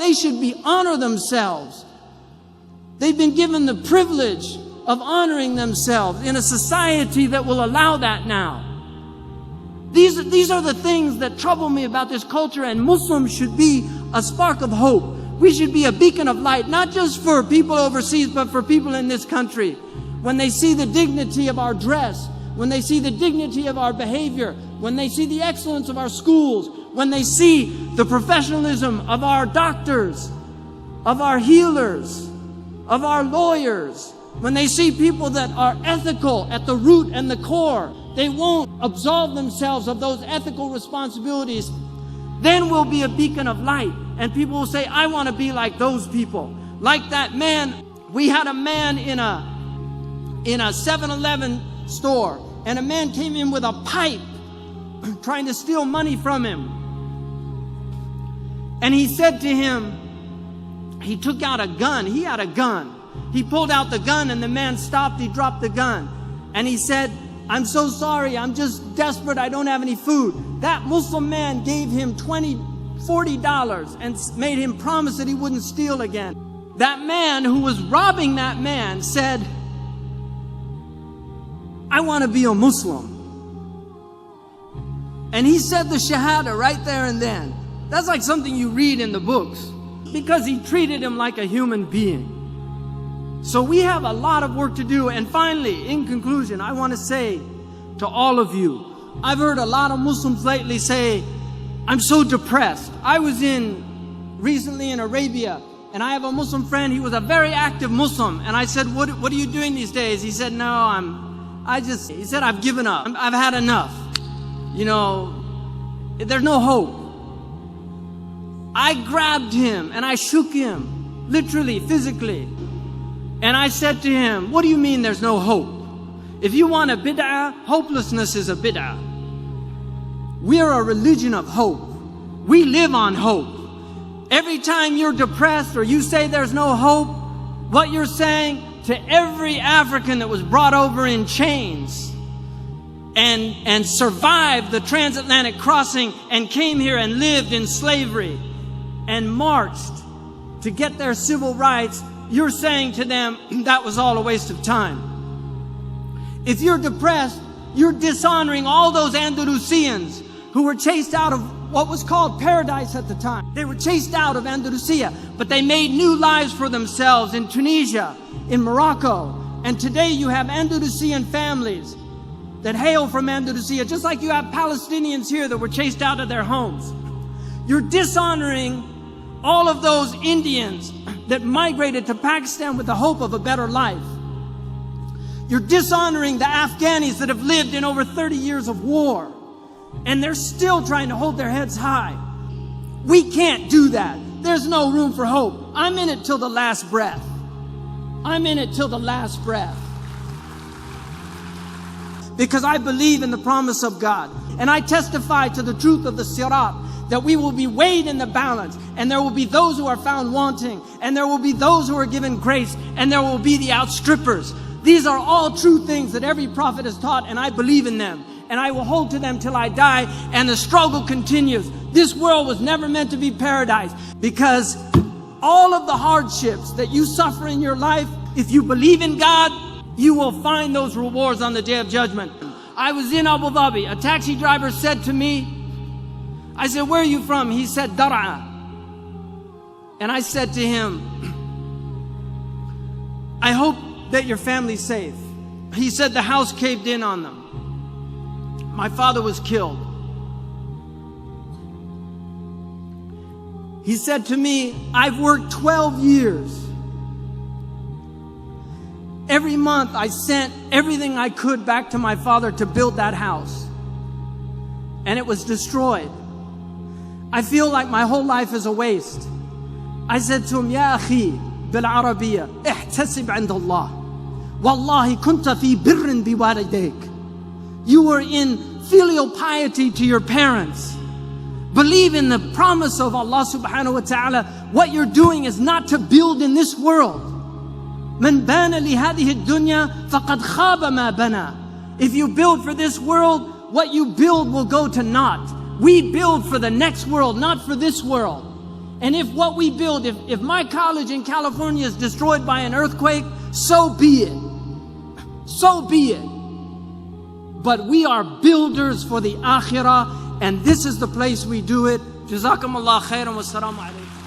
they should honor themselves. They've been given the privilege of honoring themselves in a society that will allow that now. These are the things that trouble me about this culture, and Muslims should be a spark of hope. We should be a beacon of light, not just for people overseas, but for people in this country. When they see the dignity of our dress, when they see the dignity of our behavior, when they see the excellence of our schools, when they see the professionalism of our doctors, of our healers, of our lawyers, when they see people that are ethical at the root and the core, they won't absolve themselves of those ethical responsibilities. Then we'll be a beacon of light, and people will say, I want to be like those people. Like that man, we had a man in a 7-Eleven store, and a man came in with a pipe trying to steal money from him. And he said to him, he took out a gun. He had a gun. He pulled out the gun, and the man stopped. He dropped the gun. And he said, I'm so sorry. I'm just desperate. I don't have any food. That Muslim man gave him $40 and made him promise that he wouldn't steal again. That man who was robbing that man said, I want to be a Muslim. And he said the Shahada right there and then. That's like something you read in the books, because he treated him like a human being. So we have a lot of work to do. And finally, in conclusion, I want to say to all of you, I've heard a lot of Muslims lately say, I'm so depressed. I was recently in Arabia, and I have a Muslim friend. He was a very active Muslim. And I said, what are you doing these days? He said, he said, I've given up. I've had enough. You know, there's no hope. I grabbed him and I shook him, literally, physically. And I said to him, what do you mean there's no hope? If you want a bid'ah, hopelessness is a bid'ah. We're a religion of hope. We live on hope. Every time you're depressed or you say there's no hope, what you're saying to every African that was brought over in chains and survived the transatlantic crossing and came here and lived in slavery and marched to get their civil rights, you're saying to them, that was all a waste of time. If you're depressed, you're dishonoring all those Andalusians who were chased out of what was called paradise at the time. They were chased out of Andalusia, but they made new lives for themselves in Tunisia, in Morocco. And today you have Andalusian families that hail from Andalusia, just like you have Palestinians here that were chased out of their homes. You're dishonoring all of those Indians that migrated to Pakistan with the hope of a better life. You're dishonoring the Afghanis that have lived in over 30 years of war, and they're still trying to hold their heads high. We can't do that. There's no room for hope. I'm in it till the last breath. I'm in it till the last breath. Because I believe in the promise of God. And I testify to the truth of the Sirat, that we will be weighed in the balance, and there will be those who are found wanting, and there will be those who are given grace, and there will be the outstrippers. These are all true things that every prophet has taught, and I believe in them. And I will hold to them till I die, and the struggle continues. This world was never meant to be paradise, because all of the hardships that you suffer in your life, if you believe in God, you will find those rewards on the Day of Judgment. I was in Abu Dhabi. A taxi driver said to me, I said, where are you from? He said, Dar'a. And I said to him, I hope that your family's safe. He said the house caved in on them. My father was killed. He said to me, I've worked 12 years. Every month I sent everything I could back to my father to build that house. And it was destroyed. I feel like my whole life is a waste. I said to him, Ya akhi, bil Arabiya, ihtasib 'inda Allah. Wallahi kunta fi birrin biwalidayk. You were in filial piety to your parents. Believe in the promise of Allah subhanahu wa ta'ala. What you're doing is not to build in this world. Man bana li hadhihi ad-dunya faqad khaba ma bana. If you build for this world, what you build will go to naught. We build for the next world, not for this world. And if what we build, if my college in California is destroyed by an earthquake, so be it. So be it. But we are builders for the akhirah, and this is the place we do it. Jazakumullah khairan wa assalamu alaikum.